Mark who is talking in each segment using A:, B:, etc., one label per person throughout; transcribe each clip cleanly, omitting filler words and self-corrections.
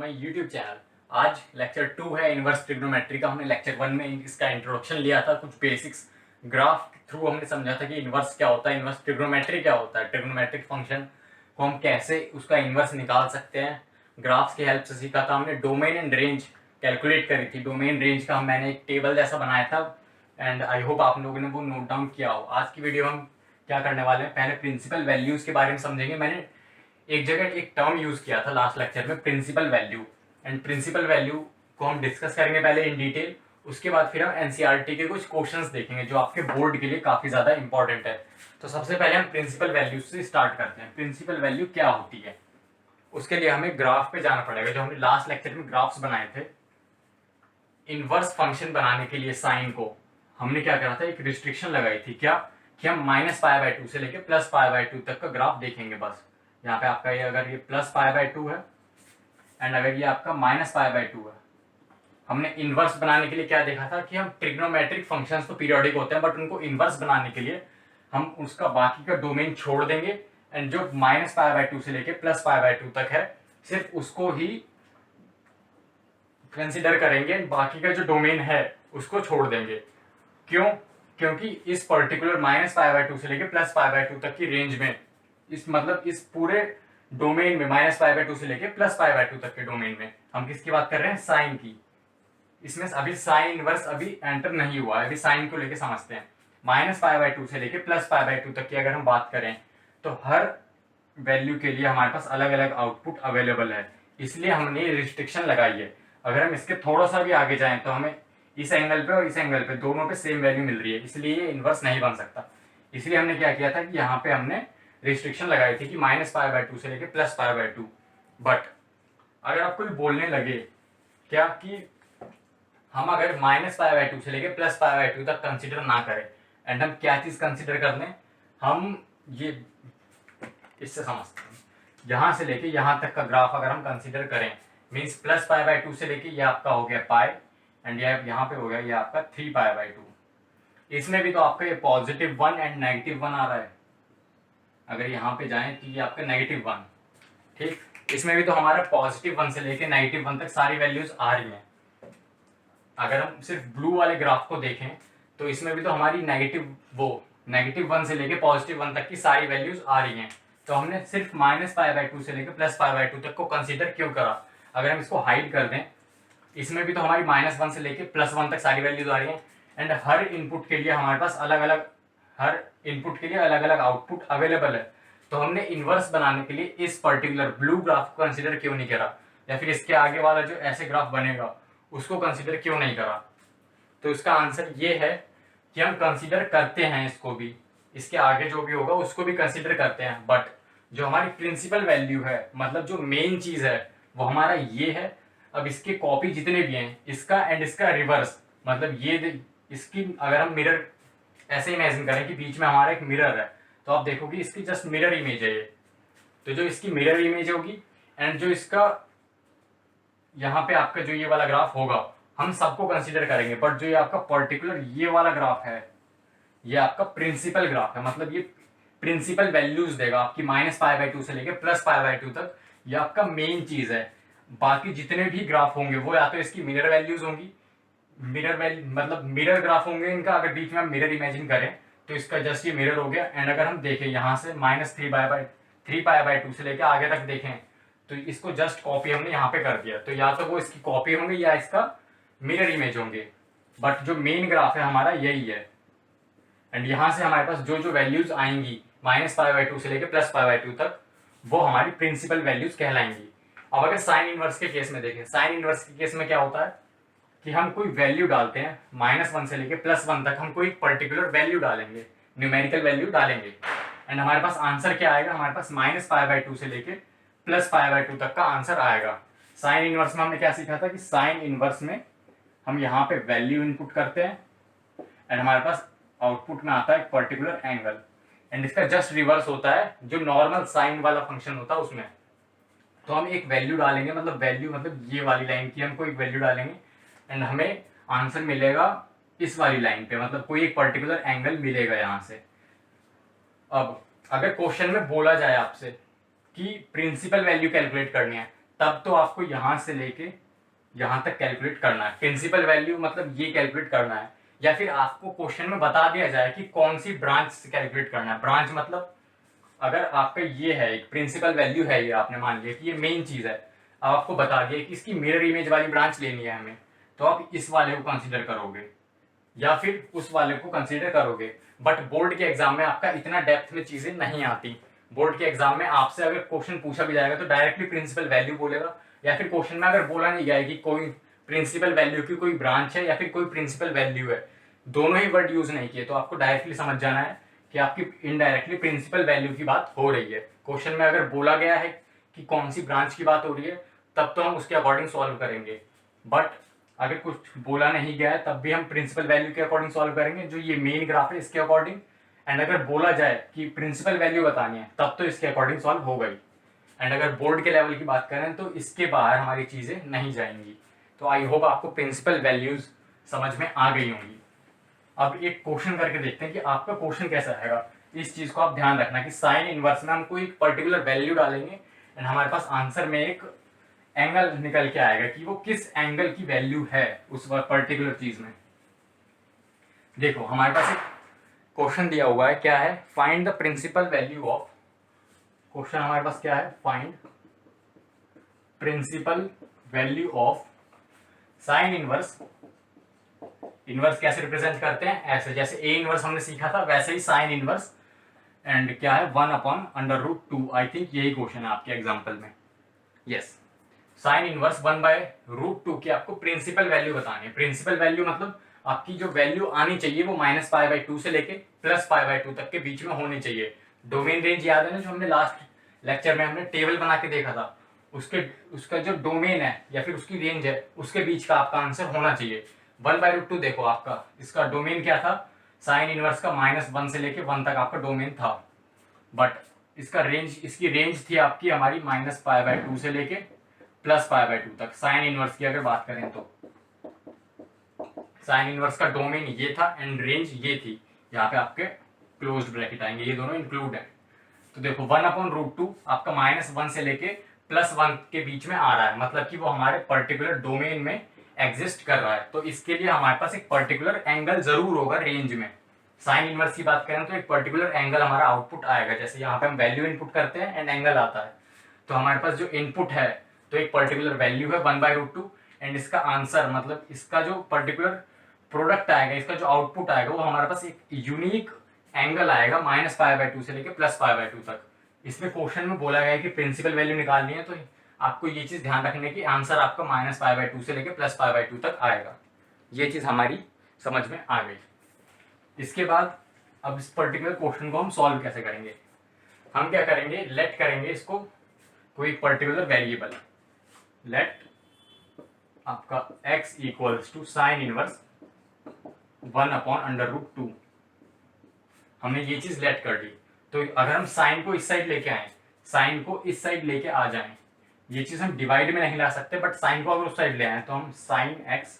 A: My YouTube channel. आज lecture 2 है inverse trigonometry का। हमने लेक्चर 1 में इसका इंट्रोडक्शन लिया था, कुछ बेसिक्स ग्राफ के थ्रू हमने समझा था कि इनवर्स क्या होता है, इनवर्स ट्रिग्नोमेट्री क्या होता है, ट्रिग्नोमेट्रिक फंक्शन को हम कैसे उसका इनवर्स निकाल सकते हैं। ग्राफ्स की हेल्प से सीखा था हमने। डोमेन एंड रेंज कैलकुलेट करी थी। डोमेन रेंज का मैंने एक टेबल जैसा बनाया था एंड आई होप आप लोगों ने वो नोट डाउन किया हो। आज की वीडियो हम क्या करने वाले हैं, पहले प्रिंसिपल वैल्यूज के बारे में समझेंगे। मैंने एक जगह एक टर्म यूज किया था लास्ट लेक्चर में, principal value, and principal value को हम डिस्कस करेंगे पहले इन डिटेल। उसके बाद फिर हम एनसीईआरटी के कुछ क्वेश्चंस देखेंगे जो आपके बोर्ड के लिए काफी ज्यादा इंपॉर्टेंट है। तो सबसे पहले हम प्रिंसिपल वैल्यू से स्टार्ट करते हैं। प्रिंसिपल वैल्यू क्या होती है, उसके लिए हमें ग्राफ पे जाना पड़ेगा। जो हमने लास्ट लेक्चर में ग्राफ्स बनाए थे इनवर्स फंक्शन बनाने के लिए, साइन को हमने क्या करा था, एक रिस्ट्रिक्शन लगाई थी क्या, कि हम -π/2 से लेके +π/2 तक का ग्राफ देखेंगे बस। यहाँ पे आपका ये अगर ये +π/2 है एंड अगर ये आपका -π/2 है, हमने इनवर्स बनाने के लिए क्या देखा था कि हम ट्रिग्नोमेट्रिक फंक्शंस तो पीरियोडिक होते हैं बट उनको इनवर्स बनाने के लिए हम उसका बाकी का डोमेन छोड़ देंगे एंड जो -π/2 से लेके +π/2 तक है सिर्फ उसको ही कंसिडर करेंगे, बाकी का जो डोमेन है उसको छोड़ देंगे। क्यों? क्योंकि इस पर्टिकुलर -π/2 से लेके +π/2 तक की रेंज में, इस मतलब इस पूरे डोमेन में -π/2 से लेके +π/2 तक के डोमेन में हम किसकी बात कर रहे हैं, साइन की। इसमें अभी साइन इनवर्स अभी एंटर नहीं हुआ है, अभी साइन को लेके समझते हैं। -π/2 से लेके +π/2 तक की अगर हम बात करें तो हर वैल्यू के लिए हमारे पास अलग अलग आउटपुट अवेलेबल है, इसलिए हमने रिस्ट्रिक्शन लगाई है। अगर हम इसके थोड़ा सा भी आगे जाएं तो हमें इस एंगल पे और इस एंगल पे दोनों पे सेम वैल्यू मिल रही है, इसलिए ये इनवर्स नहीं बन सकता। इसलिए हमने क्या किया था कि यहाँ पे हमने रिस्ट्रिक्शन लगाई थी कि -π/2 से लेके +π/2। बट अगर आप कोई बोलने लगे क्या कि हम अगर -π/2 से लेके +π/2 तक कंसिडर ना करें एंड हम क्या चीज कंसिडर कर लें, हम ये इससे समझते हैं। यहाँ से लेके यहाँ तक का ग्राफ अगर हम कंसिडर करें, मीन्स +π/2 से लेके ये आपका हो गया पाई एंड ये यहाँ पे हो गया ये आपका 3π/2। इसमें भी तो आपका ये +1 एंड -1 आ रहा है। अगर यहाँ पे जाएं तो ये आपका -1, ठीक। इसमें भी तो हमारा +1 से लेके -1 तक सारी वैल्यूज आ रही हैं। अगर हम सिर्फ ब्लू वाले ग्राफ को देखें तो इसमें भी तो हमारी -1 से लेके +1 तक की सारी वैल्यूज आ रही हैं। तो हमने सिर्फ -π/2 से लेके +π/2 तक को कंसीडर क्यों करा। अगर हम इसको हाइड कर दें, इसमें भी तो हमारी -1 से लेके +1 तक सारी वैल्यूज आ रही हैं एंड हर इनपुट के लिए हमारे पास हर इनपुट के लिए अलग अलग आउटपुट अवेलेबल है। तो हमने इनवर्स बनाने के लिए इस पर्टिकुलर ब्लू ग्राफ को कंसिडर क्यों नहीं करा, या फिर इसके आगे वाला जो ऐसे ग्राफ बनेगा उसको कंसिडर क्यों नहीं करा। तो इसका आंसर ये है कि हम कंसिडर करते हैं इसको भी, इसके आगे जो भी होगा उसको भी कंसिडर करते हैं, बट जो हमारी प्रिंसिपल वैल्यू है, मतलब जो मेन चीज है वो हमारा ये है। अब इसके कॉपी जितने भी हैं, इसका एंड इसका रिवर्स, मतलब ये इसकी अगर हम मिरर ऐसे इमेजिन करें कि बीच में हमारा एक मिरर है, तो आप देखोगे इसकी जस्ट मिरर इमेज है ये। तो जो इसकी मिरर इमेज होगी एंड जो इसका यहाँ पे आपका जो ये वाला ग्राफ होगा हम सबको कंसीडर करेंगे, बट जो ये आपका पर्टिकुलर ये वाला ग्राफ है ये आपका प्रिंसिपल ग्राफ है, मतलब ये प्रिंसिपल वैल्यूज देगा आपकी -π/2 से लेके +π/2 तक। ये आपका मेन चीज है। बाकी जितने भी ग्राफ होंगे वो या तो इसकी मिरर वैल्यूज होंगी, मिरर वैल्यू मतलब मिरर ग्राफ होंगे इनका। अगर बीच में हम मिरर इमेजिन करें तो इसका जस्ट ये मिरर हो गया। एंड अगर हम देखें यहाँ से -3π/2 से लेके आगे तक देखें तो इसको जस्ट कॉपी हमने यहाँ पे कर दिया, तो या तो वो इसकी कॉपी होंगे या इसका मिरर इमेज होंगे, बट जो मेन ग्राफ है हमारा यही है। एंड यहाँ से हमारे पास जो जो वैल्यूज आएंगी -π/2 से लेके +π/2 तक वो हमारी प्रिंसिपल वैल्यूज कहलाएंगी। अब अगर साइन इनवर्स के केस में देखें, साइन इनवर्स के केस में क्या होता है कि हम कोई वैल्यू डालते हैं, -1 से लेके +1 तक हम कोई पर्टिकुलर वैल्यू डालेंगे, न्यूमेरिकल वैल्यू डालेंगे एंड हमारे पास आंसर क्या आएगा, हमारे पास -π/2 से लेके +π/2 तक का आंसर आएगा। साइन इनवर्स में हमने क्या सीखा था कि साइन इनवर्स में हम यहाँ पे वैल्यू इनपुट करते हैं एंड हमारे पास आउटपुट में आता है एक पर्टिकुलर एंगल, एंड इसका जस्ट रिवर्स होता है जो नॉर्मल साइन वाला फंक्शन होता है उसमें। तो हम एक वैल्यू डालेंगे, मतलब वैल्यू मतलब ये वाली लाइन की हमको एक वैल्यू डालेंगे एंड हमें आंसर मिलेगा इस वाली लाइन पे, मतलब कोई एक पर्टिकुलर एंगल मिलेगा यहाँ से। अब अगर क्वेश्चन में बोला जाए आपसे कि प्रिंसिपल वैल्यू कैलकुलेट करनी है तब तो आपको यहाँ से लेके यहाँ तक कैलकुलेट करना है। प्रिंसिपल वैल्यू मतलब ये कैलकुलेट करना है, या फिर आपको क्वेश्चन में बता दिया जाए कि कौन सी ब्रांच से कैलकुलेट करना है। ब्रांच मतलब अगर आपका ये है एक प्रिंसिपल वैल्यू है, ये आपने मान लिया कि ये मेन चीज़ है, अब आपको बता दिया कि इसकी मिरर इमेज वाली ब्रांच लेनी है हमें, तो आप इस वाले को कंसीडर करोगे या फिर उस वाले को कंसीडर करोगे। बट बोर्ड के एग्जाम में आपका इतना डेप्थ में चीज़ें नहीं आती। बोर्ड के एग्जाम में आपसे अगर क्वेश्चन पूछा भी जाएगा तो डायरेक्टली प्रिंसिपल वैल्यू बोलेगा, या फिर क्वेश्चन में अगर बोला नहीं गया है कि कोई प्रिंसिपल वैल्यू की कोई ब्रांच है या फिर कोई प्रिंसिपल वैल्यू है, दोनों ही वर्ड यूज नहीं किए, तो आपको डायरेक्टली समझ जाना है कि आपकी इनडायरेक्टली प्रिंसिपल वैल्यू की बात हो रही है। क्वेश्चन में अगर बोला गया है कि कौन सी ब्रांच की बात हो रही है, तब तो हम उसके अकॉर्डिंग सॉल्व करेंगे। बट अगर कुछ बोला नहीं गया है तब भी हम प्रिंसिपल वैल्यू के अकॉर्डिंग सॉल्व करेंगे, जो ये मेन ग्राफ है इसके अकॉर्डिंग। एंड अगर बोला जाए कि प्रिंसिपल वैल्यू बतानी है तब तो इसके अकॉर्डिंग सॉल्व हो गई। एंड अगर बोर्ड के लेवल की बात करें तो इसके बाहर हमारी चीज़ें नहीं जाएंगी। तो आई होप आपको प्रिंसिपल वैल्यूज समझ में आ गई होंगी। अब एक क्वेश्चन करके देखते हैं कि आपका क्वेश्चन कैसा रहेगा। इस चीज़ को आप ध्यान रखना कि साइन इनवर्स में हम कोई एक पर्टिकुलर वैल्यू डालेंगे एंड हमारे पास आंसर में एक एंगल निकल के आएगा कि वो किस एंगल की वैल्यू है उस पर्टिकुलर चीज में। देखो हमारे पास एक क्वेश्चन दिया हुआ है, क्या है, find the principal value of, question हमारे पास क्या है, find principal value of sine inverse. Inverse कैसे रिप्रेजेंट करते हैं, ऐसे जैसे ए इनवर्स हमने सीखा था वैसे ही साइन इनवर्स। एंड क्या है, 1/√2। आई थिंक यही क्वेश्चन है आपके एग्जाम्पल में। यस, साइन इनवर्स 1/√2 की आपको प्रिंसिपल वैल्यू बतानी है। प्रिंसिपल वैल्यू मतलब आपकी जो वैल्यू आनी चाहिए वो -π/2 से लेके +π/2 तक के बीच में होनी चाहिए। डोमेन रेंज याद है ना, जो हमने लास्ट लेक्चर में हमने टेबल बना के देखा था, उसका जो डोमेन है या फिर उसकी रेंज है उसके बीच का आपका आंसर होना चाहिए। 1/√2 देखो आपका इसका डोमेन क्या था, साइन इनवर्स का -1 से लेके 1 तक आपका डोमेन था। बट इसकी रेंज थी आपकी हमारी -π/2 से लेके +π/2 तक। साइन इनवर्स की अगर बात करें तो साइन इनवर्स का डोमेन ये था एंड रेंज ये थी। यहाँ पे आपके क्लोज्ड ब्रैकेट आएंगे, ये दोनों इंक्लूड है। तो देखो 1/√2 आपका -1 से लेके +1 के बीच में आ रहा है, मतलब कि वो हमारे पर्टिकुलर डोमेन में एग्जिस्ट कर रहा है। तो इसके लिए हमारे पास एक पर्टिकुलर एंगल जरूर होगा रेंज में। साइन इनवर्स की बात करें तो एक पर्टिकुलर एंगल हमारा आउटपुट आएगा, जैसे यहाँ पे हम वैल्यू इनपुट करते हैं एंड एंगल आता है। तो हमारे पास जो इनपुट है तो एक पर्टिकुलर वैल्यू है 1/√2 एंड इसका आंसर मतलब इसका जो पर्टिकुलर प्रोडक्ट आएगा, इसका जो आउटपुट आएगा वो हमारे पास एक यूनिक एंगल आएगा -π/2 से लेके +π/2 तक। इसमें क्वेश्चन में बोला गया है कि प्रिंसिपल वैल्यू निकालनी है, तो आपको ये चीज ध्यान रखने की आंसर आपका -π/2 से लेके +π/2 तक आएगा। ये चीज हमारी समझ में आ गई। इसके बाद अब इस पर्टिकुलर क्वेश्चन को हम सॉल्व कैसे करेंगे, हम क्या करेंगे, लेट करेंगे इसको कोई पर्टिकुलर वेरिएबल, लेट आपका x equals to sine inverse 1/√2। हमने ये चीज लेट कर दी। तो अगर हम साइन को इस साइड लेके आए, साइन को इस साइड लेके आ जाएं, ये चीज हम डिवाइड में नहीं ला सकते, बट साइन को अगर उस साइड ले आए तो हम साइन x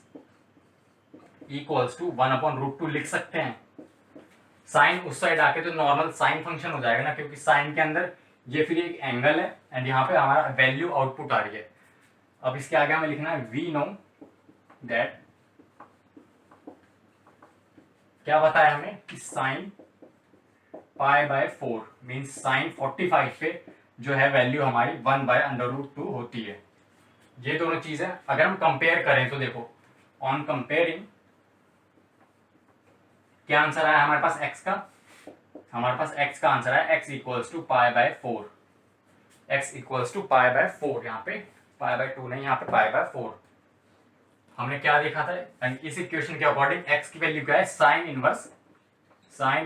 A: इक्वल्स टू 1/√2 लिख सकते हैं। साइन उस साइड आके तो नॉर्मल साइन फंक्शन हो जाएगा ना, क्योंकि साइन के अंदर ये फिर एक एंगल है एंड यहाँ पे हमारा वैल्यू आउटपुट आ रही है। अब इसके आगे हमें लिखना है वी नो दैट, क्या बताया हमें कि साइन π/4 मीन्स साइन 45 पे जो है वैल्यू हमारी 1/√2 होती है। ये दोनों चीजें अगर हम कंपेयर करें तो देखो, ऑन कंपेयरिंग क्या आंसर आया हमारे पास x का, हमारे पास x का आंसर है x equals to π/4, x equals to π/4, यहाँ पे π/2 नहीं, यहाँ पे π/4। हमने क्या देखा था, एंड इस इक्वेशन के अकॉर्डिंग x की वैल्यू क्या है, sine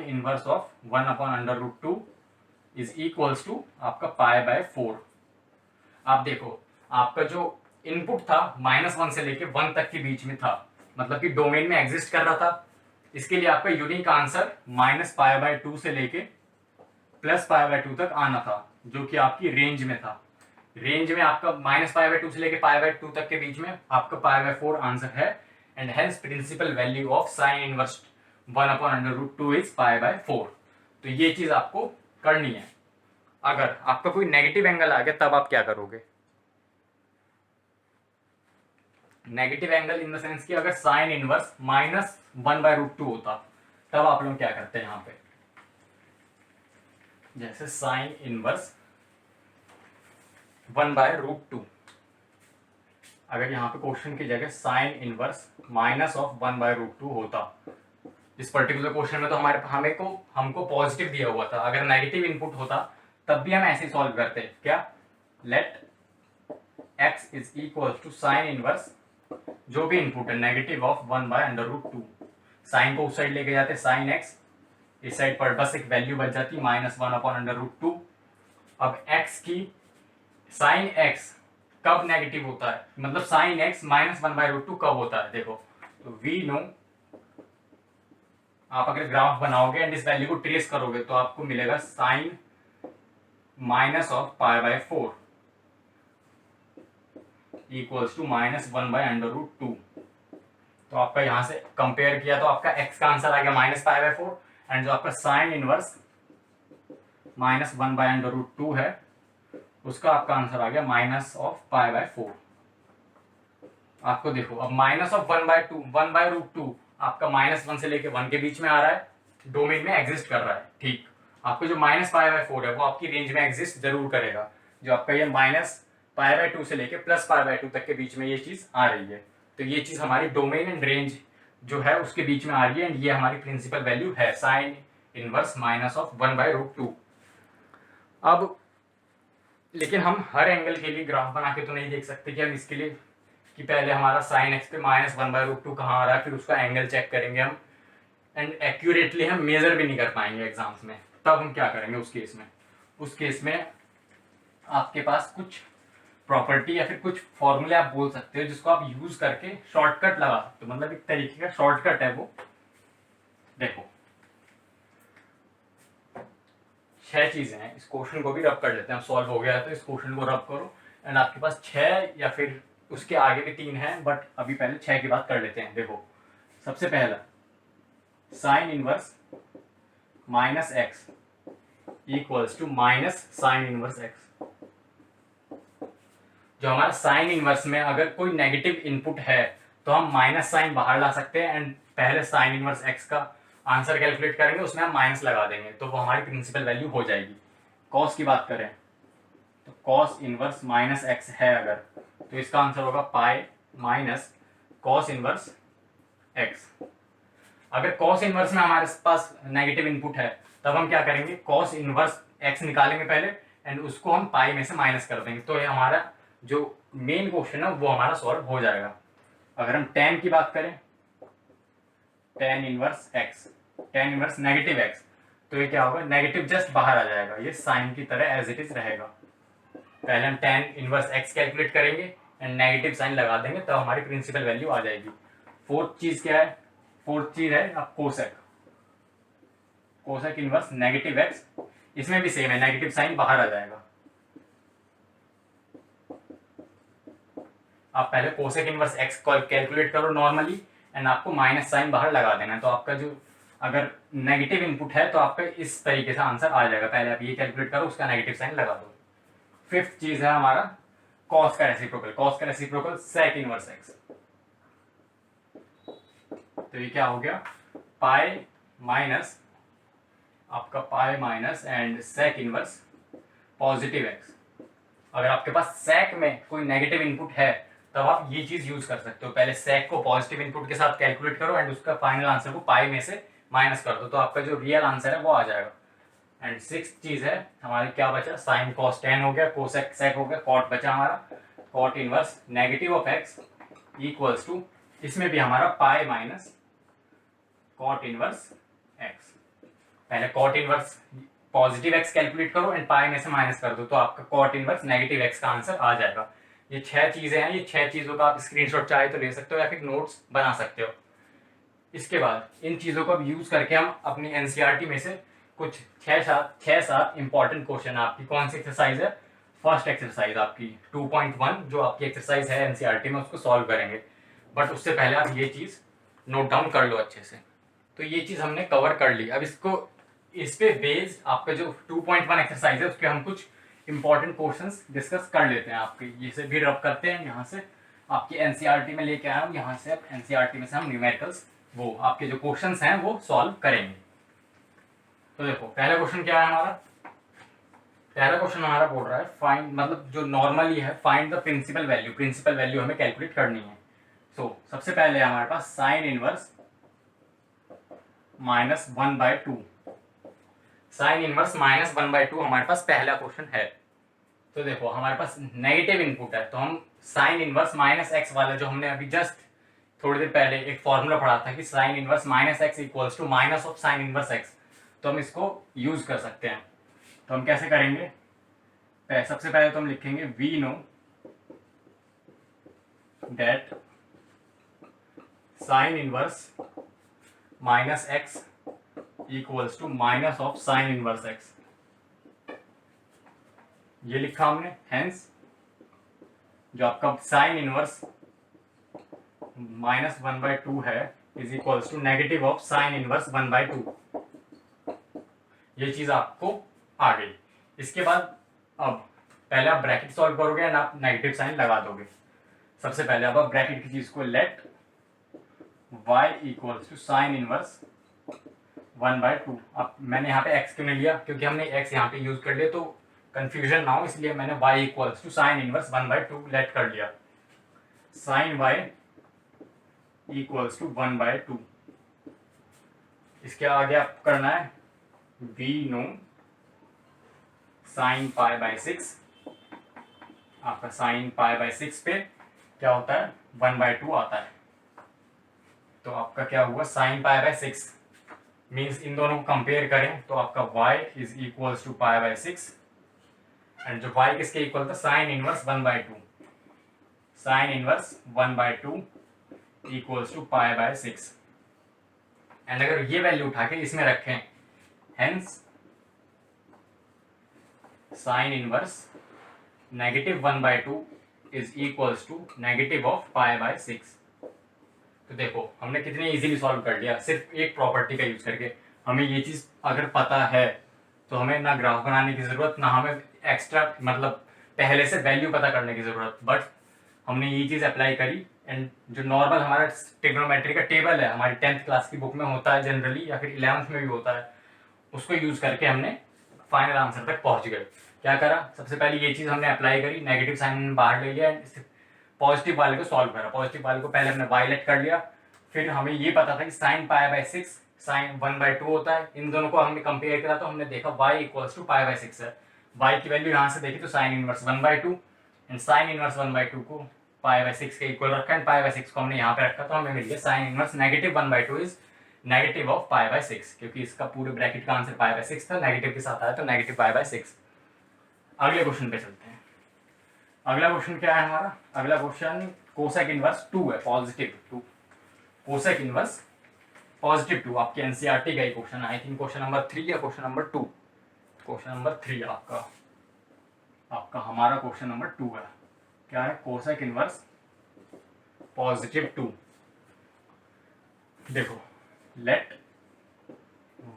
A: inverse of 1/√2 is equals to आपका π/4। आप देखो आपका जो इनपुट था -1 से लेके 1 तक के बीच में था, मतलब कि डोमेन में एग्जिस्ट कर रहा था। इसके लिए आपका यूनिक आंसर -π/2 से लेके +π/2 तक आना था, जो कि आपकी रेंज में था। रेंज में आपका -π/2 से लेके π/2 तक के बीच में आपका π/4 आंसर है, and hence principal value of sine inverse 1/√2 is π/4। तो ये चीज आपको करनी है। अगर आपका कोई नेगेटिव एंगल आ गया तब आप क्या करोगे, negative angle in the sense कि अगर साइन इनवर्स -1/√2 होता तब आप लोग क्या करते हैं यहाँ पे, जैसे साइन इनवर्स 1/√2, अगर यहाँ पे क्वेश्चन की जगह साइन इनवर्स -1/√2 होता, इस पर्टिकुलर क्वेश्चन में तो हमको पॉजिटिव दिया हुआ था, अगर नेगेटिव इनपुट होता तब भी हम ऐसे सॉल्व करते, क्या, let x is equal to sine inverse, जो भी इनपुट है नेगेटिव ऑफ 1/√2, साइन को उस साइड लेके जाते साइन x, इस साइड पर बस एक वैल्यू बच जाती -1/√2। अब x की साइन x कब नेगेटिव होता है, मतलब साइन x -1/√2 कब होता है, देखो तो वी नो, आप अगर ग्राफ बनाओगे एंड इस वैल्यू को ट्रेस करोगे तो आपको मिलेगा साइन -π/4 इक्वल्स टू -1/√2। तो आपका यहां से कंपेयर किया तो आपका x का आंसर आ गया -π/4, एंड जो आपका साइन इनवर्स -1/√2 है उसका आपका आंसर आ गया -π/4। आपको देखो अब -1/√2 आपका -1 से लेके 1 के बीच में आ रहा है, डोमेन में एग्जिस्ट कर रहा है, ठीक। आपको जो -π/4 है वो आपकी रेंज में एग्जिस्ट जरूर करेगा, जो आपका ये -π/2 से लेके +π/2 तक के बीच में ये चीज आ रही है, तो ये चीज हमारी डोमेन एंड रेंज जो है उसके बीच में आ रही है, एंड ये हमारी प्रिंसिपल वैल्यू है साइन इनवर्स -1/√2। अब लेकिन हम हर एंगल के लिए ग्राफ बना के तो नहीं देख सकते कि हम इसके लिए कि पहले हमारा साइन एक्स पे -1/√2 कहाँ आ रहा है, फिर उसका एंगल चेक करेंगे हम, एंड एक्यूरेटली हम मेजर भी नहीं कर पाएंगे एग्जाम्स में, तब हम क्या करेंगे उस केस में आपके पास कुछ प्रॉपर्टी या फिर कुछ फॉर्मूले आप बोल सकते हो जिसको आप यूज करके शॉर्टकट लगा सकते हो, मतलब एक तरीके का शॉर्टकट है वो। देखो 6 चीजें हैं, इस क्वेश्चन को भी रब कर लेते हैं, सॉल्व हो गया है तो इस क्वेश्चन को रब करो, एंड आपके पास 6 या फिर उसके आगे भी 3 हैं, बट अभी पहले 6 की बात कर लेते हैं। देखो सबसे पहला sine inverse -x equals to -sine inverse x। जो हमारा साइन इनवर्स में अगर कोई नेगेटिव इनपुट है तो हम माइनस साइन बाहर ला सकते हैं, एंड पहले साइन इनवर्स x का आंसर कैलकुलेट करेंगे, उसमें हम माइनस लगा देंगे तो वो हमारी प्रिंसिपल वैल्यू हो जाएगी। कॉस की बात करें तो कॉस इनवर्स -x है अगर, तो इसका आंसर होगा pi minus cos inverse x। अगर कॉस इनवर्स में हमारे पास नेगेटिव इनपुट है तब हम क्या करेंगे, कॉस इनवर्स x निकालेंगे पहले, एंड उसको हम पाई में से माइनस कर देंगे, तो ये हमारा जो मेन क्वेश्चन है वो हमारा सॉल्व हो जाएगा। अगर हम tan की बात करें, tan inverse x, tan inverse negative x, तो ये क्या होगा, नेगेटिव जस्ट बाहर आ जाएगा, ये साइन की तरह एज इट इज रहेगा। पहले हम tan इनवर्स x कैलकुलेट करेंगे एंड नेगेटिव साइन लगा देंगे तो हमारी प्रिंसिपल वैल्यू आ जाएगी। फोर्थ चीज क्या है, फोर्थ चीज है अब cosec, cosec inverse negative x, इसमें भी सेम है, नेगेटिव साइन बाहर आ जाएगा। आप पहले कोसेक इनवर्स x कैलकुलेट करो नॉर्मली, एंड आपको माइनस साइन बाहर लगा देना है, तो आपका जो अगर नेगेटिव इनपुट है तो आपका इस तरीके से आंसर आ जाएगा। पहले आप ये कैलकुलेट करो, उसका नेगेटिव साइन लगा दो। फिफ्थ चीज है हमारा कॉस का रेसिप्रोकल, कॉस का रेसिप्रोकल सेक इनवर्स x। तो ये क्या हो गया, पाई माइनस आपका pi minus and sec inverse positive x। अगर आपके पास सेक में कोई नेगेटिव इनपुट है तब आप ये चीज यूज कर सकते हो, पहले सेक को पॉजिटिव इनपुट के साथ कैलकुलेट करो एंड उसका फाइनल आंसर को पाई में से माइनस कर दो, तो आपका जो रियल आंसर है वो आ जाएगा। एंड सिक्स चीज है हमारे क्या बचा, साइन कॉस टेन हो गया, कोसेक सेक हो गया, कॉट बचा हमारा, cot inverse negative of x equals to, इसमें भी हमारा pi minus cot inverse x। पहले cot inverse positive x calculate करो एंड पाई में से माइनस कर दो, तो आपका कॉट इनवर्स नेगेटिव x का आंसर आ जाएगा। ये 6 चीजें हैं, ये 6 चीजों का आप स्क्रीनशॉट चाहे तो ले सकते हो या फिर नोट्स बना सकते हो। इसके बाद इन चीजों को अब यूज करके हम अपनी एनसीईआरटी में से कुछ 6-7 इंपॉर्टेंट क्वेश्चन, आपकी कौन सी एक्सरसाइज है, फर्स्ट एक्सरसाइज आपकी 2.1 जो आपकी एक्सरसाइज है एनसीईआरटी में, उसको सॉल्व करेंगे। बट उससे पहले आप ये चीज नोट डाउन कर लो अच्छे से। तो ये चीज हमने कवर कर ली, अब इस पे बेस्ड आपका जो 2.1 एक्सरसाइज है उसके हम कुछ इंपॉर्टेंट क्वेश्चंस डिस्कस कर लेते हैं। आपके ये से भी रब करते हैं यहाँ से, आपकी एनसीईआरटी में लेके आया हूँ, यहाँ से अब एनसीईआरटी में से हम न्यूमेरिकल्स वो आपके जो क्वेश्चंस हैं वो सॉल्व करेंगे। तो देखो पहला क्वेश्चन क्या है हमारा, पहला क्वेश्चन हमारा बोल रहा है फाइंड, मतलब जो नॉर्मली है find the principal value, principal value हमें कैलकुलेट करनी है। सो सबसे पहले हमारे पास साइन इनवर्स -1/2, साइन इनवर्स -1/2 हमारे पास पहला क्वेश्चन है। तो देखो हमारे पास नेगेटिव इनपुट है, तो हम साइन इनवर्स -x वाला जो हमने अभी जस्ट थोड़ी देर पहले एक फॉर्मूला पढ़ा था कि sine inverse -x equals to minus of sine inverse x, तो हम इसको यूज कर सकते हैं। तो हम कैसे करेंगे, सबसे पहले तो हम लिखेंगे we know that sine inverse -x equals to minus of sine inverse x, ये लिखा हमने। हेंस जो आपका साइन इनवर्स -1/2 है is equals to negative of sine inverse 1/2, ये चीज आपको आ गई। इसके बाद अब पहले आप ब्रैकेट सॉल्व करोगे एंड आप नेगेटिव साइन लगा दोगे। सबसे पहले अब आप ब्रैकेट की चीज को let y equals to sine inverse 1/2। अब मैंने यहाँ पे x क्यों नहीं लिया, क्योंकि हमने x यहाँ पे यूज कर लिया तो कंफ्यूजन ना हो, इसलिए मैंने y equals to sine inverse 1/2 let कर लिया। Sine y equals to 1/2। इसके आगे आप करना है वी नो साइन π/6, आपका साइन π/6 पे क्या होता है 1/2 आता है। तो आपका क्या हुआ साइन π/6 मीन्स इन दोनों को कंपेयर करें तो आपका y is equals to π/6 and जो y किसके इक्वल था sine inverse 1/2, sine inverse 1/2 equals to π/6। And अगर ये वैल्यू उठा के इसमें रखें, hence sine inverse -1/2 is equals to negative of π/6। तो देखो हमने कितने इजीली सॉल्व कर लिया सिर्फ एक प्रॉपर्टी का यूज करके। हमें ये चीज अगर पता है तो हमें ना ग्राफ बनाने की जरूरत, ना हमें एक्स्ट्रा मतलब पहले से वैल्यू पता करने की जरूरत, बट हमने ये चीज अप्लाई करी एंड जो नॉर्मल हमारा ट्रिग्नोमेट्री का टेबल है हमारी 10th क्लास की बुक में होता है जनरली, या फिर 11th में भी होता है, उसको यूज करके हमने फाइनल आंसर तक पहुंच गए। क्या करा, सबसे पहले ये चीज हमने अप्लाई करी, नेगेटिव साइन बाहर ले लिया, पॉजिटिव वाले को सॉल्व करा। पॉजिटिव वाले को पहले हमने वायलेट कर लिया, फिर हमें ये पता था कि साइन π/6 साइन 1/2 होता है। इन दोनों को हमने कंपेयर करा तो हमने देखा y इक्वल्स टू π/6 है। y की वैल्यू यहाँ से देखी तो sign inverse 1/2 and sign inverse 1/2 को π/6 के इक्वल रखा एंड π/6 को हमने यहाँ पे रखा, तो हमें मिल गया sine inverse -1/2 is negative of π/6, क्योंकि इसका पूरे ब्रैकेट का आंसर π/6 था, नेगेटिव के साथ आया तो नेगेटिव π/6। अगले क्वेश्चन पे चलते हैं। अगला क्वेश्चन क्या है हमारा, अगला क्वेश्चन कोसेक इनवर्स 2 है, पॉजिटिव 2, कोसेक इनवर्स पॉजिटिव 2। आपके एनसीईआरटी का ही question, I think question number 3 या क्वेश्चन नंबर 2, क्वेश्चन नंबर 3 आपका हमारा क्वेश्चन नंबर 2 है। क्या है, कोसेक इनवर्स पॉजिटिव 2। देखो let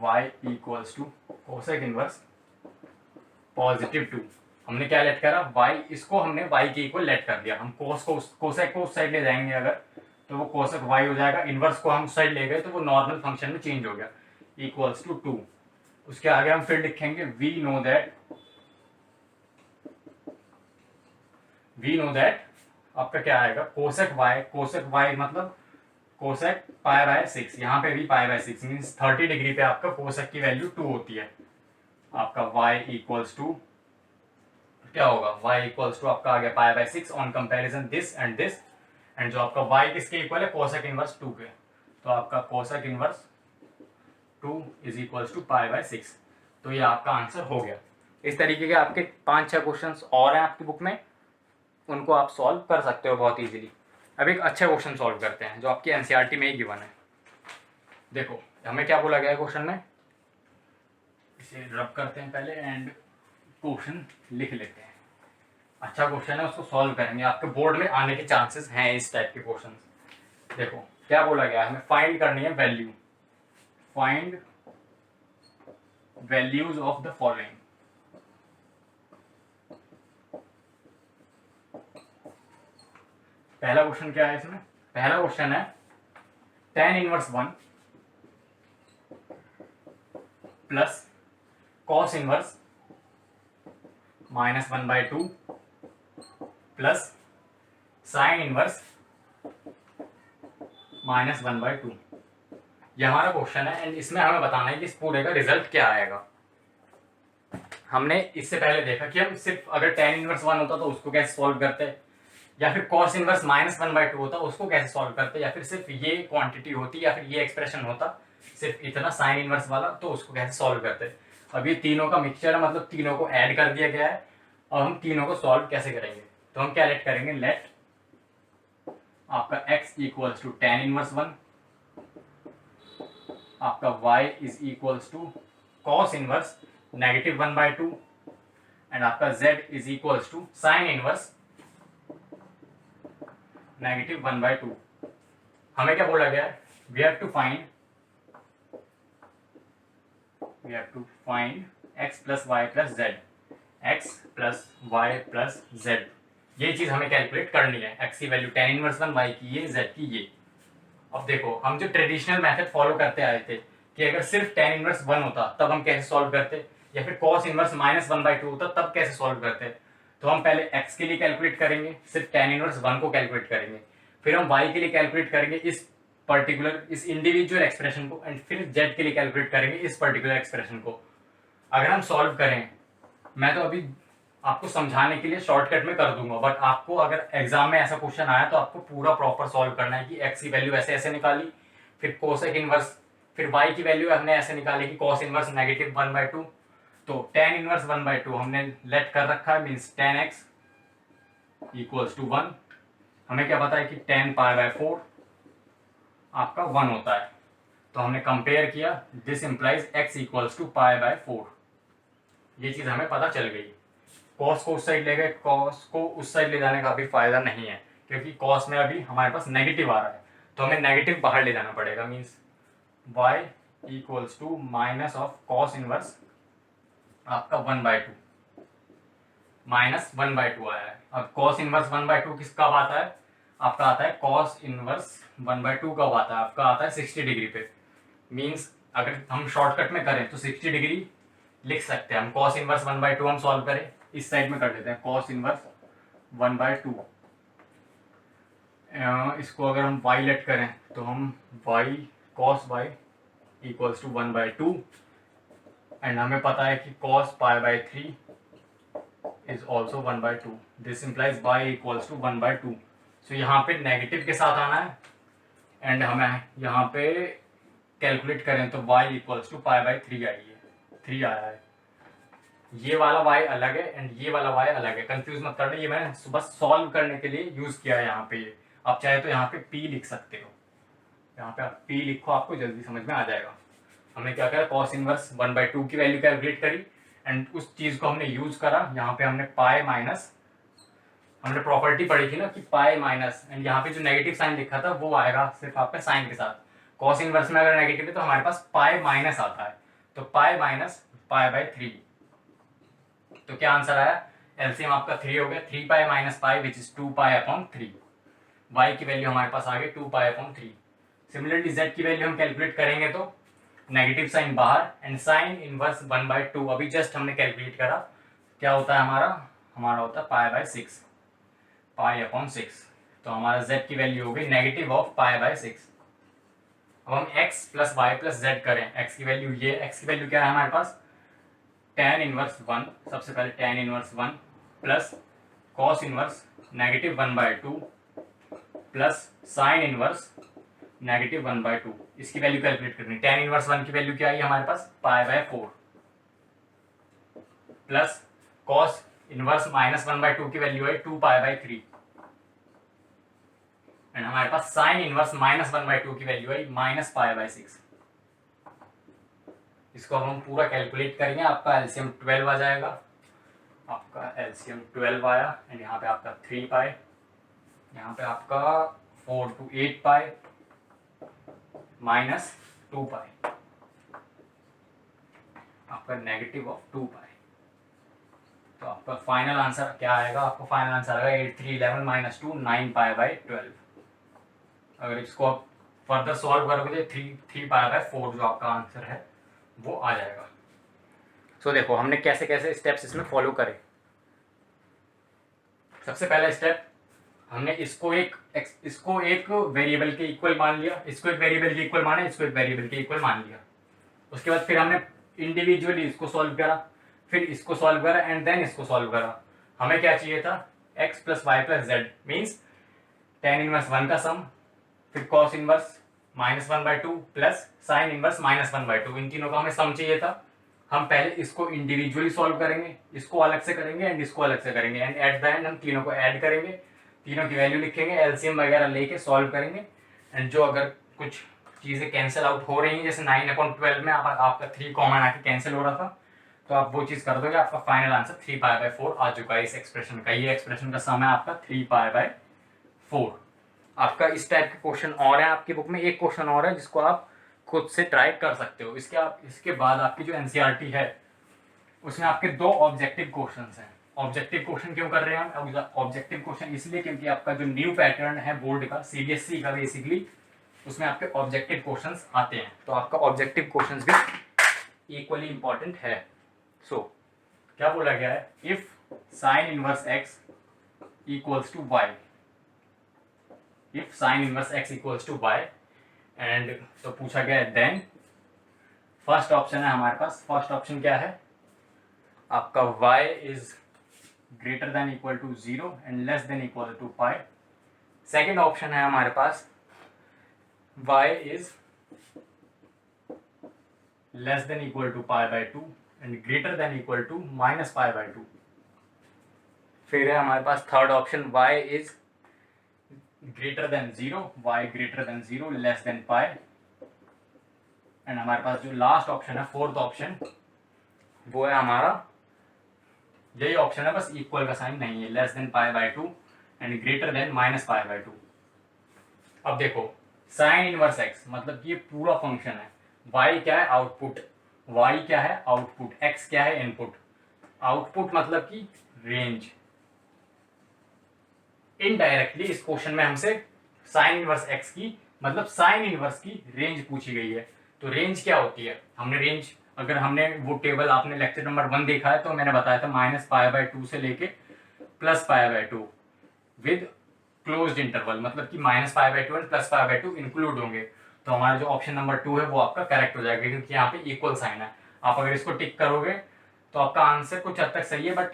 A: y equals to cosec inverse positive 2। हमने क्या लेट करा, y, इसको हमने y के इक्वल लेट कर दिया। हम कोसेक को उस साइड ले जाएंगे अगर, तो वो कोसेक y हो जाएगा। इनवर्स को हम उस साइड ले गए तो वो नॉर्मल फंक्शन में चेंज हो गया, इक्वल्स टू 2। उसके आगे हम फिर लिखेंगे वी नो दैट आपका क्या आएगा, कोसेक y मतलब कोसेक π/6, यहाँ पे भी π/6 मीन्स 30 डिग्री पे आपका कोसेक की वैल्यू 2 होती है। आपका y इक्वल्स टू क्या होगा, y इक्वल्स टू आपका आ गया π/6 on comparison this and this, and जो आपका y किसके इक्वल है, कोसेक इनवर्स 2 के, तो आपका cosec inverse 2 is equals to π/6। तो ये आपका आंसर हो गया। इस तरीके के आपके 5-6 क्वेश्चंस और हैं आपकी बुक में, उनको आप सॉल्व कर सकते हो बहुत इजीली। अब एक अच्छा क्वेश्चन सॉल्व करते हैं जो आपकी एनसीईआरटी में ही गिवन है। देखो हमें क्या बोला गया है क्वेश्चन में, इसे रब करते हैं पहले एंड क्वेश्चन लिख लेते हैं। अच्छा क्वेश्चन है, उसको सॉल्व करेंगे, आपके बोर्ड में आने के चांसेस हैं इस टाइप के क्वेश्चन। देखो क्या बोला गया है, हमें फाइंड करनी है value, find values of the following. पहला क्वेश्चन क्या है इसमें, पहला क्वेश्चन है tan inverse 1 plus cos inverse -1/2 plus sin inverse -1/2। ये हमारा क्वेश्चन है एंड इसमें हमें बताना है कि इस पूरे का रिजल्ट क्या आएगा। हमने इससे पहले देखा कि हम सिर्फ अगर tan इनवर्स 1 होता तो उसको कैसे सॉल्व करते, या फिर cos इनवर्स -1/2 होता उसको कैसे सॉल्व करते, या फिर सिर्फ ये क्वांटिटी होती या फिर ये एक्सप्रेशन होता सिर्फ इतना sin इनवर्स वाला तो उसको कैसे सॉल्व करते। अब ये तीनों का मिक्सचर है, मतलब तीनों को ऐड कर दिया गया है और हम तीनों को सॉल्व कैसे करेंगे। तो हम क्या लेट करेंगे, लेट आपका x equals to tan inverse 1, आपका y is equals to cos inverse -1/2 and आपका z is equals to sin inverse -1/2। हमें क्या बोला गया है, we have to find x plus Y plus Z, x plus Y plus Z, ये चीज हमें कैलकुलेट करनी है। x की वैल्यू tan इनवर्स 1, y की ये, z की ये। अब देखो हम जो ट्रेडिशनल मेथड फॉलो करते आए थे कि अगर सिर्फ tan इनवर्स 1 होता तब हम कैसे सॉल्व करते, या फिर cos इनवर्स -1/2 होता तब कैसे सॉल्व करते। तो हम पहले x के लिए कैलकुलेट करेंगे, सिर्फ tan इनवर्स 1 को कैलकुलेट करेंगे, फिर हम y के लिए कैलकुलेट करेंगे इस पर्टिकुलर इस इंडिविजुअल एक्सप्रेशन को, एंड फिर z के लिए कैलकुलेट करेंगे इस पर्टिकुलर एक्सप्रेशन को। अगर हम सॉल्व करें, मैं तो अभी आपको समझाने के लिए शॉर्टकट में कर दूंगा, बट आपको अगर एग्जाम में ऐसा क्वेश्चन आया तो आपको पूरा प्रॉपर सॉल्व करना है कि x की वैल्यू ऐसे ऐसे निकाली, फिर कोसेक इनवर्स, फिर y की वैल्यू हमने ऐसे निकाली कि cos इनवर्स -1/2। तो tan इनवर्स 1/2 हमने लेट कर रखा है, means tan x equals to 1। हमें क्या पता है कि tan π/4 आपका 1 होता है, तो हमने कंपेयर किया, this implies x equals to π/4। ये चीज हमें पता चल गई। cos को उस साइड ले गए, cos को उस साइड ले जाने का भी फायदा नहीं है क्योंकि cos में अभी हमारे पास नेगेटिव आ रहा है, तो हमें नेगेटिव बाहर ले जाना पड़ेगा, means y equals to minus of cos inverse आपका 1/2 -1/2 आया है। अब cos इनवर्स 1/2 किस कब आता है, आपका आता है cos इनवर्स 1/2 कब आता है, आपका आता है 60 डिग्री पे। मीन्स अगर हम शॉर्टकट में करें तो 60 डिग्री लिख सकते हैं हम। cos इनवर्स 1/2 हम सॉल्व करें, इस साइड में कर लेते हैं cos इनवर्स 1/2। इसको अगर हम y लेट करें तो हम y cos y equals to 1/2 and हमें पता है कि cos π/3 is also 1/2। This implies y equals to 1/2। So यहाँ पे नेगेटिव के साथ आना है एंड हमें यहाँ पे कैलकुलेट करें तो y इक्वल्स टू π/3 आई है, 3 आया है। ये वाला y अलग है एंड ये वाला y अलग है, कंफ्यूज मत करना, ये मैंने बस सॉल्व करने के लिए यूज किया है यहाँ पे। आप चाहे तो यहाँ पे p लिख सकते हो, यहाँ पे आप p लिखो, आपको जल्दी समझ में आ जाएगा। हमने क्या करा, cos इनवर्स 1/2 की वैल्यू कैलकुलेट करी एंड उस चीज को हमने यूज करा। यहाँ पे हमने पाई माइनस, हमने प्रॉपर्टी पढ़ी थी ना कि पाई माइनस, एंड यहाँ पे जो नेगेटिव साइन लिखा था वो आएगा सिर्फ आपका साइन के साथ। cos इनवर्स में अगर नेगेटिव है तो हमारे पास पाई माइनस आता है, तो पाई माइनस π/3। तो क्या आंसर आया, एलसीएम आपका 3 हो गया, 3 pi minus pi which is 2 π/3। y की वैल्यू हमारे पास आ गई 2 π/3। सिमिलरली z की वैल्यू हम कैलकुलेट करेंगे तो नेगेटिव साइन बाहर एंड साइन इनवर्स 1/2 अभी जस्ट हमने कैलकुलेट करा, क्या होता है हमारा होता है π/6, π/6। तो हमारा z की वैल्यू हो गई नेगेटिव ऑफ π/6। अब हम x plus Y plus Z करें, x की वैल्यू ये, x की वैल्यू क्या है हमारे पास, tan इनवर्स 1, सबसे पहले tan inverse 1 plus cos inverse -1/2 plus sine inverse -1/2। इसकी वैल्यू कैलकुलेट करनी, tan इनवर्स 1 की वैल्यू क्या आई हमारे पास π/4 प्लस cos इनवर्स -1/2 की वैल्यू आई 2 π/3 एंड हमारे पास साइन इनवर्स -1/2 की वैल्यू आई -π/6। इसको अब हम पूरा कैलकुलेट करेंगे, आपका एलसीएम 12 आ जाएगा, आपका एलसीएम 12 आया एंड यहाँ पे आपका 3 पाई, यहाँ पे आपका 4 to 8 पाई माइनस 2 पाई, आपका नेगेटिव ऑफ 2 पाई। तो आपका फाइनल आंसर क्या आएगा? आपका फाइनल आंसर आएगा 8 3 11 माइनस 2 9 पाई बाई 12। अगर इसको आप फर्दर सॉल्व करोगे तो 3 पाई बाई 4 जो आपका आंसर है वो आ जाएगा। सो देखो हमने कैसे कैसे स्टेप्स इसमें फॉलो करे। सबसे पहला स्टेप, हमने इसको एक वेरिएबल के इक्वल मान लिया, इसको एक वेरिएबल के इक्वल माना, इसको एक वेरिएबल के इक्वल मान लिया। उसके बाद फिर हमने इंडिविजुअली इसको सॉल्व करा, फिर इसको सॉल्व करा एंड देन इसको सॉल्व करा। हमें क्या चाहिए था? x plus Y plus Z means tan inverse 1 का सम, फिर cos inverse -1/2 plus sine inverse -1/2। इन तीनों का हमें सम चाहिए था। हम पहले इसको इंडिविजुअली सॉल्व करेंगे, इसको अलग से करेंगे एंड इसको अलग से करेंगे एंड एट द एंड हम तीनों को ऐड करेंगे, तीनों की वैल्यू लिखेंगे, एलसीएम वगैरह लेके सॉल्व करेंगे। एंड जो अगर कुछ चीज़ें कैंसिल आउट हो रही हैं, जैसे 9/12 में आपका 3 कॉमन आके कैंसिल हो रहा था, तो आप वो चीज़ कर दोगे, आपका फाइनल आंसर 3 पाई बाई 4 आ चुका है इस एक्सप्रेशन का। ये एक्सप्रेशन का सम है आपका 3 पाई बाई 4। आपका इस टाइप के क्वेश्चन और है आपकी बुक में, एक क्वेश्चन और है जिसको आप खुद से ट्राई कर सकते हो। इसके बाद आपकी जो एनसीईआरटी है उसमें आपके 2 ऑब्जेक्टिव क्वेश्चंस हैं। ऑब्जेक्टिव क्वेश्चन क्यों कर रहे हैं हम? ऑब्जेक्टिव क्वेश्चन इसलिए क्योंकि आपका जो न्यू पैटर्न है बोर्ड का, सीबीएसई का बेसिकली, उसमें आपके ऑब्जेक्टिव क्वेश्चंस आते हैं। तो आपका ऑब्जेक्टिव क्वेश्चंस भी इक्वली इंपॉर्टेंट है। सो क्या बोला गया है? If sine inverse X equals to Y, if sine inverse X equals to Y and तो पूछा गया है देन फर्स्ट ऑप्शन है हमारे पास। फर्स्ट ऑप्शन क्या है आपका? y is greater than equal to 0 and less than equal to pi. Second option है हमारे पास y is less than equal to pi by 2 and greater than equal to minus pi by 2। फिर है हमारे पास third option y is greater than 0, y greater than 0 less than pi. And हमारे पास जो लास्ट ऑप्शन है fourth option, वो है हमारा यही ऑप्शन है, बस इक्वल का साइन नहीं है, less than pi by 2 and greater then minus pi by 2। अब देखो साइन इनवर्स एक्स मतलब ये पूरा फंक्शन है, y क्या है? आउटपुट। y क्या है? आउटपुट। x क्या है? इनपुट। आउटपुट मतलब कि रेंज। इनडायरेक्टली इस क्वेश्चन में हमसे साइन इनवर्स x की मतलब साइन इनवर्स की रेंज पूछी गई है। तो रेंज क्या होती है? हमने रेंज, अगर हमने वो टेबल आपने लेक्चर नंबर 1 देखा है तो मैंने बताया था -π/2 से लेके +π/2 विद क्लोज्ड इंटरवल, मतलब कि -π/2 एंड +π/2 इंक्लूड होंगे। तो हमारा जो ऑप्शन नंबर 2 है वो आपका करेक्ट हो जाएगा, क्योंकि यहाँ पे इक्वल साइन है। आप अगर इसको टिक करोगे तो आपका आंसर कुछ हद तक सही है, बट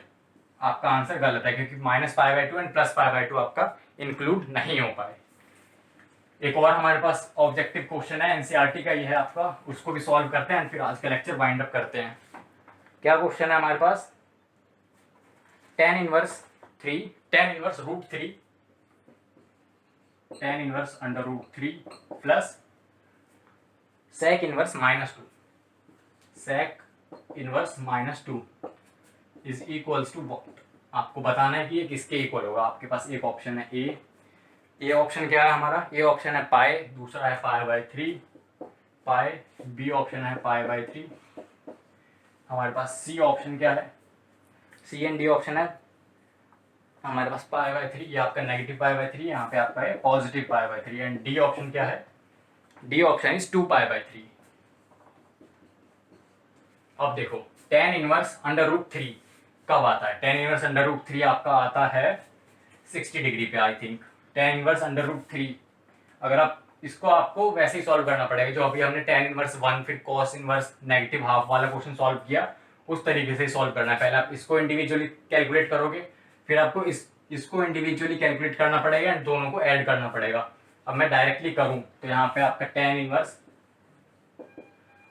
A: आपका आंसर गलत है, क्योंकि -π/2 एंड +π/2 आपका इंक्लूड नहीं हो पाए। एक और हमारे पास ऑब्जेक्टिव क्वेश्चन है, एनसीईआरटी का ही है आपका, उसको भी सॉल्व करते हैं फिर आज का लेक्चर वाइंड अप करते हैं। क्या क्वेश्चन है हमारे पास? tan इनवर्स √3 प्लस sec inverse -2 is equals to what? आपको बताना है कि ये किसके इक्वल होगा। आपके पास एक ऑप्शन है ए ऑप्शन क्या है हमारा? ए ऑप्शन है पाई, दूसरा है π/3 पाई, बी ऑप्शन है π/3। हमारे पास सी ऑप्शन क्या है? सी एंड डी ऑप्शन है हमारे पास π/3, ये आपका नेगेटिव π/3, यहाँ पे आपका है पॉजिटिव π/3। एंड डी ऑप्शन क्या है? D option is 2π/3। अब देखो tan इनवर्स √3 कब आता है? tan इनवर्स √3 आपका आता है 60 डिग्री पे, आई थिंक। tan इनवर्स √3 अगर आप इसको आपको वैसे ही सॉल्व करना पड़ेगा, जो अभी हमने tan इनवर्स 1 फिर cos इनवर्स नेगेटिव हाफ वाला क्वेश्चन सॉल्व किया, उस तरीके से सॉल्व करना है। पहले आप इसको इंडिविजुअली कैलकुलेट करोगे, फिर आपको इसको इंडिविजुअली कैलकुलेट करना पड़ेगा एंड दोनों को ऐड करना पड़ेगा। अब मैं डायरेक्टली करूं तो यहाँ पे आपका tan इनवर्स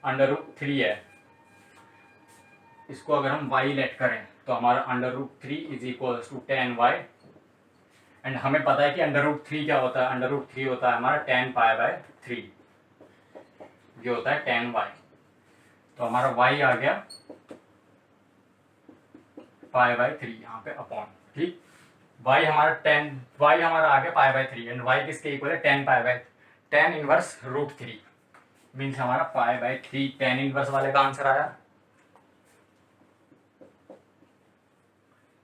A: √3 है, इसको अगर हम y लेट करें तो हमारा √3 is equals to tan y। And हमें पता है कि √3 क्या होता है? √3 होता है हमारा tan π/3, ये होता है tan y। तो हमारा y आ गया π/3 यहाँ पे अपॉन, ठीक। y हमारा आ गया π/3 एंड y किसके इक्वल है? tan इनवर्स √3 मीन्स हमारा π/3 tan इनवर्स वाले का आंसर आया।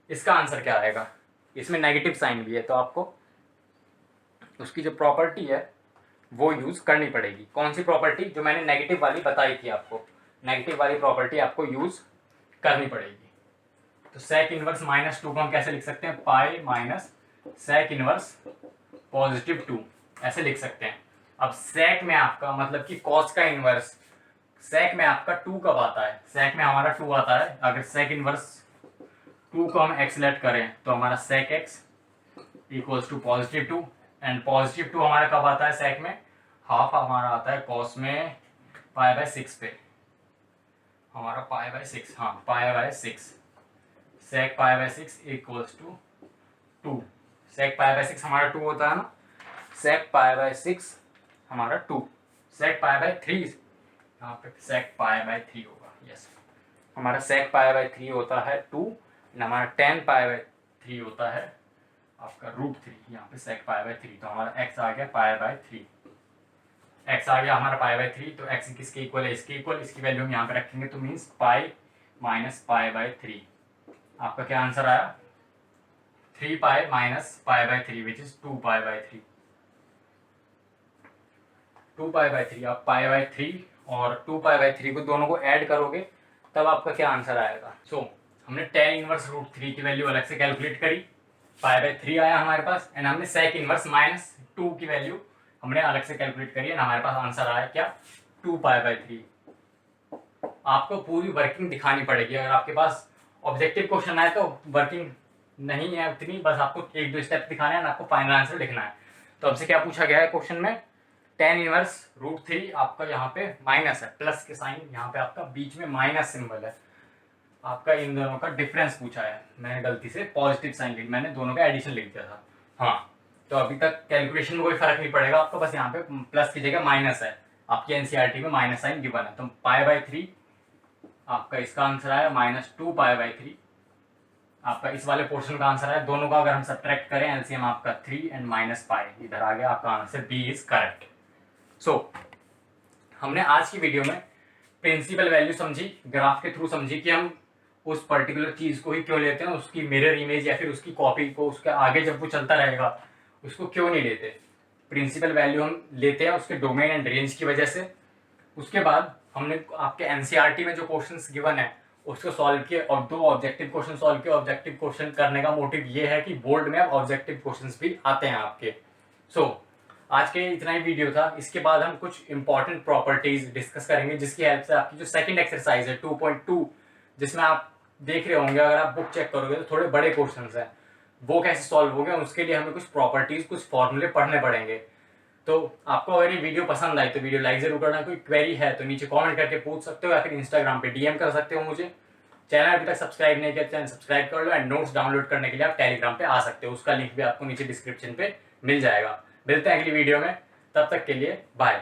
A: इसका आंसर क्या आएगा? इसमें नेगेटिव साइन भी है, तो आपको उसकी जो प्रॉपर्टी है वो यूज़ करनी पड़ेगी। कौन सी प्रॉपर्टी? जो मैंने नेगेटिव वाली बताई थी आपको, नेगेटिव वाली प्रॉपर्टी आपको यूज़ करनी पड़ेगी। तो सेक इनवर्स -2 को हम कैसे लिख सकते हैं? पाई माइनस सेक इनवर्स +2 ऐसे लिख सकते हैं। अब सेक में आपका मतलब कि कॉस का इनवर्स, सेक में आपका 2 कब आता है? सेक में हमारा 2 आता है, अगर सेक इनवर्स 2 को हम एक्स लेट करें तो हमारा sec X equals to +2, and +2 हमारा कब आता है सेक में? हाफ हमारा आता है कॉस में π/6 पे, हमारा π/6, हाँ π/6, सेक π/6 इक्वल्स टू 2। सेक π/6 हमारा 2 होता है ना, सेक π/6 हमारा 2, सेक π/3 यहाँ पे सेक π/3 होगा, यस हमारा सेक π/3 होता है 2, हमारा tan π/3 होता है आपका √3, यहाँ पे सेक π/3, तो हमारा x आ गया π/3, x आ गया हमारा π/3, तो x किसके इक्वल है? इसके इक्वल, इसकी वैल्यू हम यहाँ पे रखेंगे, तो मीन्स पाई माइनस π/3। आपका क्या आंसर आया? 3 पाई माइनस π/3 विच इज 2 π/3। 2 π/3, आप π/3 और 2 π/3 को दोनों को ऐड करोगे तब आपका क्या आंसर आएगा? सो हमने tan इनवर्स √3 की वैल्यू अलग से कैलकुलेट करी, π/3 आया हमारे पास, एंड हमने सेक इनवर्स -2 की वैल्यू हमने अलग से कैलकुलेट करी है, हमारे पास आंसर आया क्या? 2 π/3। आपको पूरी वर्किंग दिखानी पड़ेगी। अगर आपके पास ऑब्जेक्टिव क्वेश्चन आए तो वर्किंग नहीं है उतनी, बस आपको 1-2 स्टेप दिखाने हैं, आपको फाइनल आंसर लिखना है। तो हमसे क्या पूछा गया है क्वेश्चन में? tan इनवर्स √3 आपका यहाँ पे माइनस है, प्लस के साइन यहाँ पे आपका बीच में माइनस सिंबल है, आपका इन दोनों का डिफरेंस पूछा है। मैंने गलती से पॉजिटिव साइन लिख, मैंने दोनों का एडिशन लिख दिया था। हाँ, तो अभी तक कैलकुलेशन में कोई फर्क नहीं पड़ेगा आपको, बस यहाँ पे प्लस की जगह माइनस है, आपकी एनसीईआरटी में माइनस साइन गिवन है। तो π/3 आपका इसका आंसर आया -2 π/3, आपका इस वाले पोर्शन का आंसर है। दोनों का अगर हम सब्ट्रैक्ट करें एलसीएम आपका 3 एंड -π इधर आ गया, आपका आंसर बी इज करेक्ट। सो हमने आज की वीडियो में प्रिंसिपल वैल्यू समझी, ग्राफ के थ्रू समझी कि हम उस पर्टिकुलर चीज को ही क्यों लेते हैं, उसकी मिरर इमेज या फिर उसकी कॉपी को उसके आगे जब वो चलता रहेगा उसको क्यों नहीं लेते। प्रिंसिपल वैल्यू हम लेते हैं उसके डोमेन एंड रेंज की वजह से। उसके बाद हमने आपके एनसीईआरटी में जो क्वेश्चंस गिवन है उसको सॉल्व किए और 2 ऑब्जेक्टिव क्वेश्चन सॉल्व किए। ऑब्जेक्टिव क्वेश्चन करने का मोटिव ये है कि बोर्ड में अब ऑब्जेक्टिव क्वेश्चंस भी आते हैं आपके। आज के इतना ही वीडियो था। इसके बाद हम कुछ इंपॉर्टेंट प्रॉपर्टीज डिस्कस करेंगे जिसकी हेल्प से आपकी जो सेकंड एक्सरसाइज है 2.2, जिसमें आप देख रहे होंगे, अगर आप बुक चेक करोगे तो थोड़े बड़े क्वेश्चंस हैं, वो कैसे सॉल्व होंगे उसके लिए हमें कुछ प्रॉपर्टीज, कुछ फॉर्मूले पढ़ने पड़ेंगे। तो आपको अगर ये वीडियो पसंद आई तो वीडियो लाइक जरूर करना। कोई क्वेरी है तो नीचे कमेंट करके पूछ सकते हो या फिर इंस्टाग्राम पे डीएम कर सकते हो मुझे। चैनल अभी तक सब्सक्राइब नहीं किया, चैनल सब्सक्राइब कर लो, एंड नोट्स डाउनलोड करने के लिए आप टेलीग्राम पे आ सकते हो, उसका लिंक भी आपको नीचे डिस्क्रिप्शन पे मिल जाएगा। मिलते हैं अगली वीडियो में, तब तक के लिए बाय।